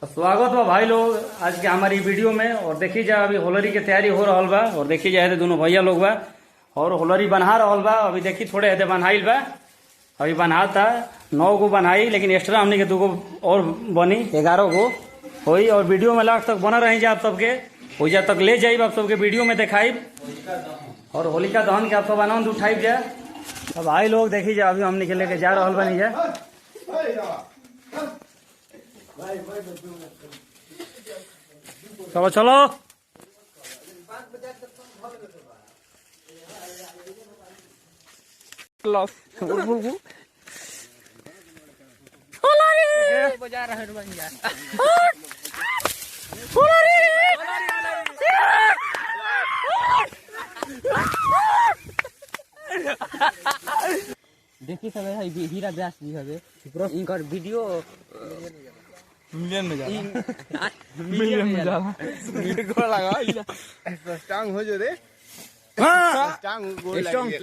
स्वागत बा भाई लोग आज के हमारी वीडियो में। और देखी जाए अभी होलरी के तैयारी हो रहा बा। और देखी जाए तो दोनों भैया लोग बा और होलरी बना रहा बा। अभी देखी थोड़े हदे बनाइल बा, अभी बनाता 9 गो बनाई, लेकिन एक्स्ट्रा हमने के 2 गो और बनी 11 गो हुई। और वीडियो में लास्ट तक बना रही आप सबके ओजा तक ले जाइब, आप सबके वीडियो में दिखाई। और होलिका दहन के आप सब आनंद उठाई जाए। अब भाई लोग देखी जाए अभी हमने के लेके जा रहा बनी जाए। चलो चलो बजा रहा है बन जा। देखी सब है हीरा व्यास जी हवे इनकर वीडियो मिलियन में जा मिलियन में जाला वीडियो लगा स्टांग हो जो रे। हां स्टांग गोल लग गया।